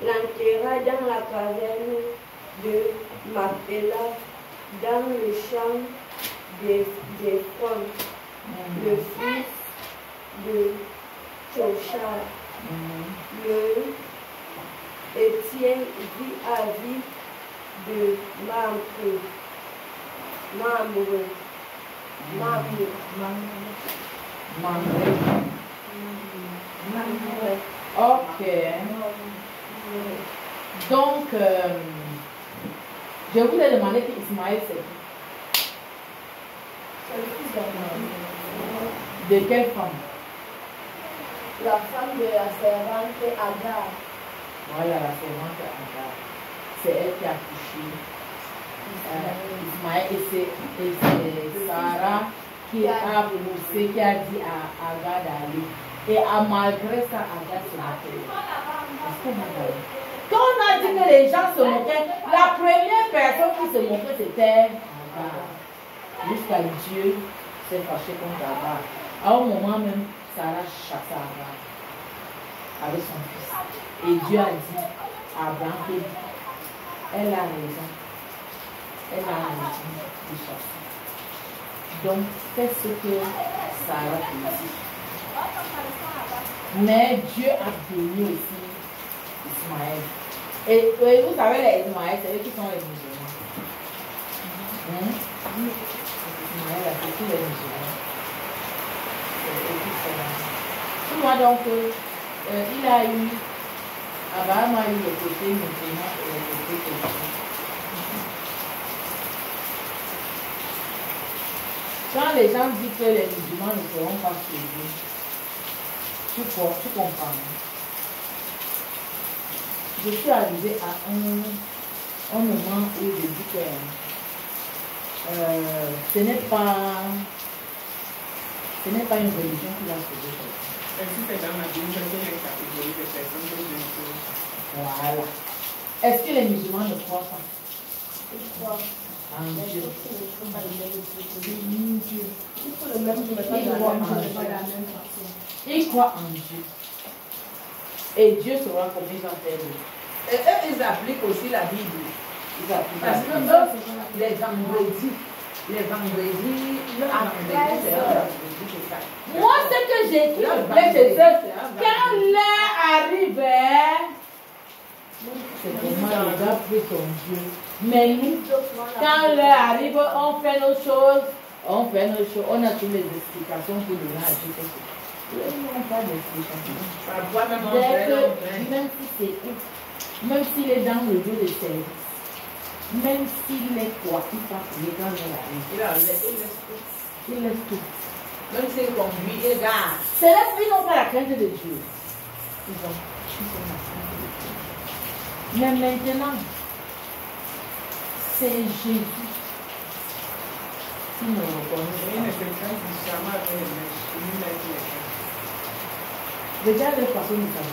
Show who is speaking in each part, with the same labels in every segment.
Speaker 1: l'enterra dans la caverne de Macpéla, dans le champ des Fons, le fils de Chochar. Le Étienne vit à vie de Mamre.
Speaker 2: Ok. Donc, je voulais demander qui Ismaël c'est qui? De quelle femme?
Speaker 1: La femme de la servante Agar.
Speaker 2: Voilà, la servante Agar. C'est elle qui a couché Ismaël et c'est Sarah qui a poussé, qui a dit à Agar d'aller. Et malgré ça, Agar se moquait. Quand on a dit que les gens se moquaient, la première personne qui se moquait c'était Agar. Jusqu'à Dieu s'est fâché contre Agar. À un moment même, Sarah chassa Agar avec son fils. Et Dieu a dit à Abraham, elle a raison. Elle a raison de chasser. Donc, c'est ce que Sarah dit. Mais Dieu a béni aussi Ismaël. Et vous savez, les Ismaël, c'est eux qui sont les musulmans. Ismaël a fait tous les musulmans. C'est eux qui sont là. Moi, donc, il a eu, Abraham a eu le côté musulman et le côté chrétien. Quand les gens disent que les musulmans ne seront pas suivis, tu comprends. Je suis arrivée à un moment où je dis que ce n'est pas une religion qui va sauver quelqu'un.
Speaker 3: Est-ce que c'est dans la Bible qu'il y a une catégorie de personnes que je suis?
Speaker 2: Voilà. Est-ce que les musulmans ne croient pas?
Speaker 1: Ils croient.
Speaker 2: En Dieu. Ils croient en Dieu. Et Dieu saura comment ils vont faire. Et eux, ils appliquent aussi la Bible. Ils appliquent. Parce que eux, les vendredis, c'est un vendredi, c'est ça. Moi, ce que j'ai dit, quand l'heure arrivait, c'est vraiment le gars prie son Dieu. Mais nous, quand l'heure arrive, on fait nos choses, on a toutes les explications pour donner à Dieu. Ils n'ont pas d'explication. Même s'il est dans le lieu de service, même s'il est quoi, il va prier quand il arrive. Il laisse tout. Même s'il conduit, il garde. C'est là qu'ils n'ont pas la crainte de Dieu. Ils ont la crainte de Dieu. Mais maintenant, c'est Jésus qui nous reconnaît. Regarde les façons de faire.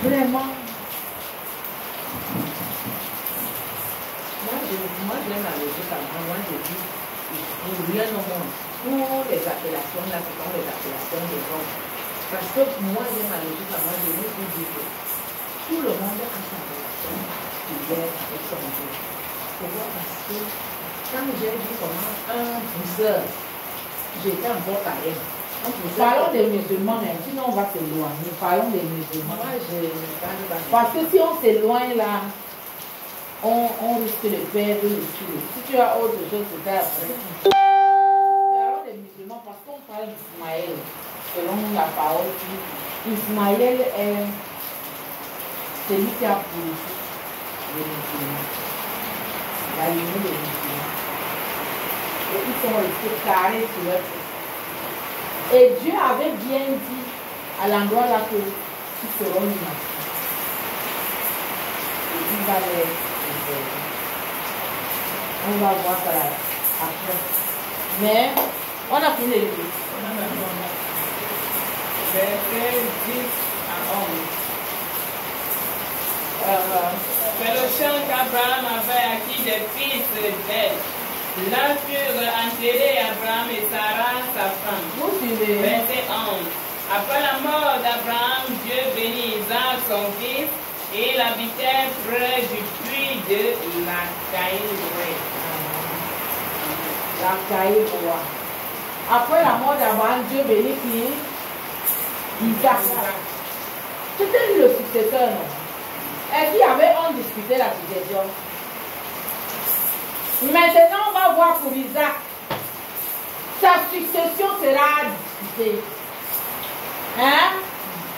Speaker 2: Vraiment. Moi, j'aime la logique à moi. Je dis, rien au monde. Toutes les appellations, là, ce sont les appellations des hommes. Parce que moi, j'aime la logique à moi. Je veux vous dire que tout le monde a sa relation qui vient avec son Dieu. Pourquoi? Parce que quand j'ai vu comment un pousseur, j'étais encore pareil. Parlons des musulmans, même sinon on va s'éloigner. Parlons des musulmans. Parce que si on s'éloigne là, on risque de perdre le fil. Si tu as autre chose, c'est ça après. Parlons des musulmans parce qu'on parle d'Ismaël. Selon la parole, Ismaël est celui qui a purifié les musulmans. La lignée des musulmans. Et ils sont restés carrés sur leur tête. Et Dieu avait bien dit à l'endroit là que tu seras une nation. Et il va les aider. On va voir ça là, après. Mais on a fini les livres.
Speaker 3: Verset 10 à 11. C'est le champ qu'Abraham avait acquis des fils d'Ève. Là furent enterrés Abraham et Sarah, sa femme.
Speaker 2: Vous suivez.
Speaker 3: Verset 11. Après la mort d'Abraham, Dieu bénit Isaac, son fils, et il habitait près du puits de Lacaïroé.
Speaker 2: Lacaïroé. Après la mort d'Abraham, Dieu bénit qui? Isaac. C'était lui le successeur, non? Est-ce qu'il y avait on discutait la succession? Maintenant, on va voir pour Isaac. Sa succession sera discutée. Hein?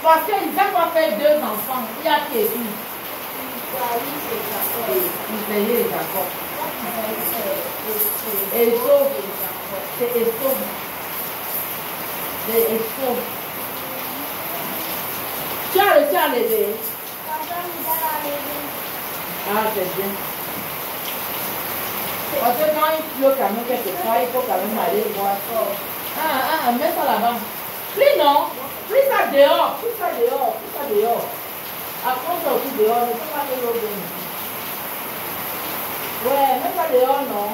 Speaker 2: Parce que Isaac va faire 2 enfants. Il y a qui est qui? Isaïe et Jacob. Et Esau. C'est Esau. C'est Esau. Tu as réussi à lever? Ah, c'est bien. Parce que quand il pleut quand même quelquefois, il faut quand même aller voir. Mets ça là-bas. Plie non. Plie ça dehors. Plie ça dehors. Plie ça dehors. Après on sort dehors, ne peut pas faire l'eau bien. Ouais, mets ça dehors, non.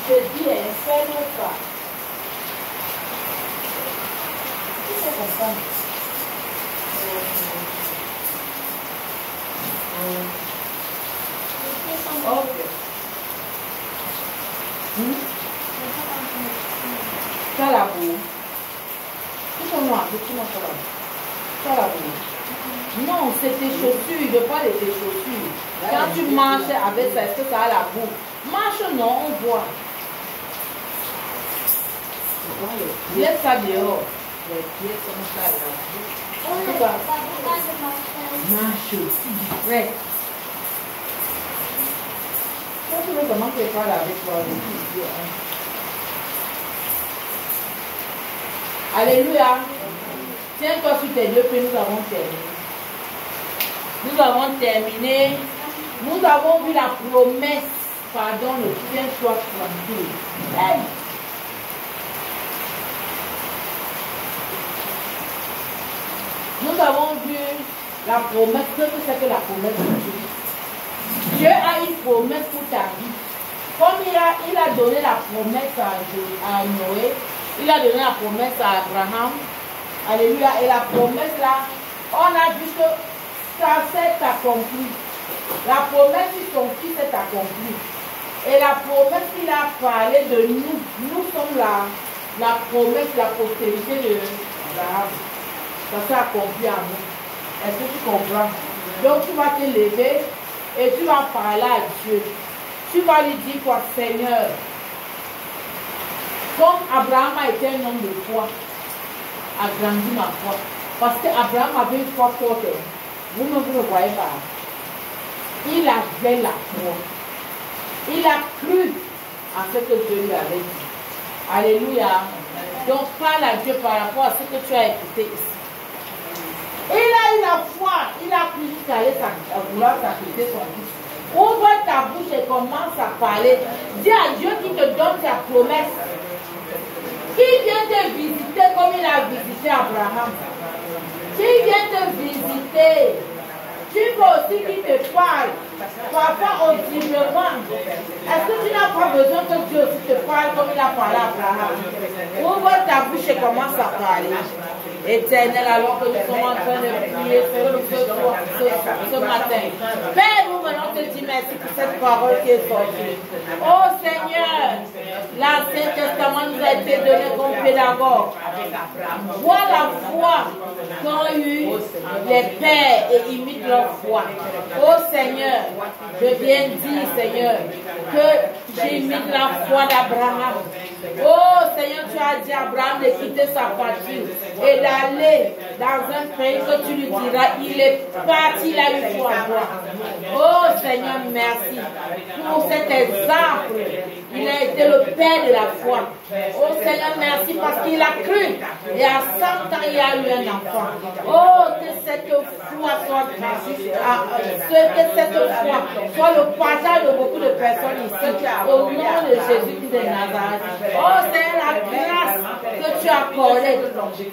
Speaker 2: C'est bien, fais-le ça. Qu'est-ce que c'est comme ça? Ok. Ça la boue. Tout ton noir, tout ton noir. Ça la boue. Non, c'est tes chaussures, il ne veut pas de tes chaussures. Quand tu marches avec ça, est-ce que ça a la boue? Marche non, on voit. Laisse ça dehors. Les pieds comme ça là. En tout cas, marche aussi. Ouais. Quand tu veux comment tu parles avec toi, alléluia. Tiens-toi sur tes 2 pieds, nous avons terminé. Nous avons terminé. Nous avons vu la promesse. Pardon, le tiens-toi tranquille. Hey. Nous avons vu la promesse. Qu'est-ce que c'est que la promesse de Dieu? Dieu a une promesse pour ta vie. Comme il a donné la promesse à Noé, il a donné la promesse à Abraham. Alléluia. Et la promesse là, on a vu que ça s'est accompli. La promesse de son fils est accomplie. Et la promesse qu'il a parlé de nous, nous sommes la promesse, la postérité d'Abraham. Ça s'est accompli à nous. Est-ce que tu comprends? Donc tu vas te lever et tu vas parler à Dieu. Tu vas lui dire quoi? Seigneur, comme Abraham a été un homme de foi, agrandis ma foi. Parce qu'Abraham avait une foi forte. Vous-même, vous ne voyez pas. Il avait la foi. Il a cru à ce que Dieu lui avait dit. Alléluia. Donc parle à Dieu par rapport à ce que tu as écouté ici. Il a eu la foi. Il a cru jusqu'à aller vouloir sacrifier son fils. Ouvre ta bouche et commence à parler. Dis à Dieu qui te donne ta promesse. Qui vient te visiter comme il a visité Abraham. Qui vient te visiter. Tu veux aussi qu'il te parle. Parfois audiblement. Est-ce que tu n'as pas besoin que Dieu aussi te parle comme il a parlé à Abraham? Ouvre ta bouche et commence à parler. Éternel, alors que nous sommes en train de prier ce matin. Père, nous venons te dire merci pour cette parole qui est sortie. Oh Seigneur, l'Ancien Testament nous a été donné comme pédagogue. Vois la foi qu'ont eu les pères et imitent leur foi. Oh Seigneur, je viens dire, Seigneur, que j'imite la foi d'Abraham. Oh Seigneur, tu as dit à Abraham de quitter sa patrie et d'aller dans un pays que tu lui diras. Il est parti, il a eu foi en toi. Oh Seigneur, merci pour cet exemple. Il a été le père de la foi. Oh Seigneur, merci parce qu'il a cru. Et à 100 ans, il a eu un enfant. Oh, que cette foi soit soit le partage de beaucoup de personnes ici. Au nom de Jésus de Nazareth. Oh Seigneur, la grâce que tu as accordée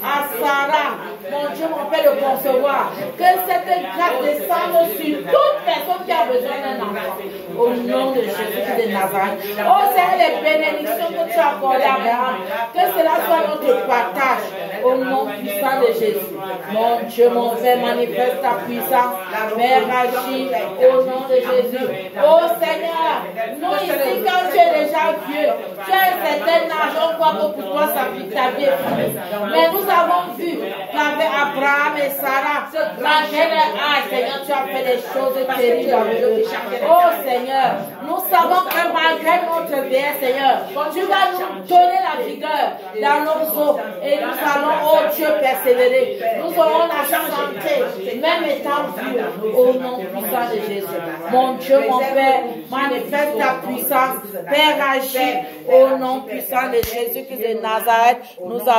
Speaker 2: à Sarah, mon
Speaker 1: Dieu, mon Père, de concevoir. Que cette grâce descende sur toute personne qui a besoin d'un enfant. Au nom de Jésus de Nazareth. Oh Seigneur, les bénédictions que tu as accordées à Abraham, que cela soit notre partage. Au nom puissant de Jésus. Mon Dieu, mon Père, manifeste ta puissance. Père, agis au nom de Jésus. Oh Seigneur, nous ici, quand tu es déjà vieux, tu as un certain âge, on croit que pour toi, ta vie est finie. Mais nous avons vu qu'avec Abraham et Sarah, malgré leur âge, Seigneur, tu as fait des choses terribles avec eux. Oh Seigneur, nous savons que malgré notre vieillesse, Seigneur, tu vas nous donner la vigueur dans nos os et nous allons, oh Dieu, persévérer. Nous aurons la santé, même étant vieux, au nom puissant de Jésus. Mon Dieu, mon Père, manifeste ta puissance. Père, agis au nom puissant de Jésus-Christ de Nazareth. Nous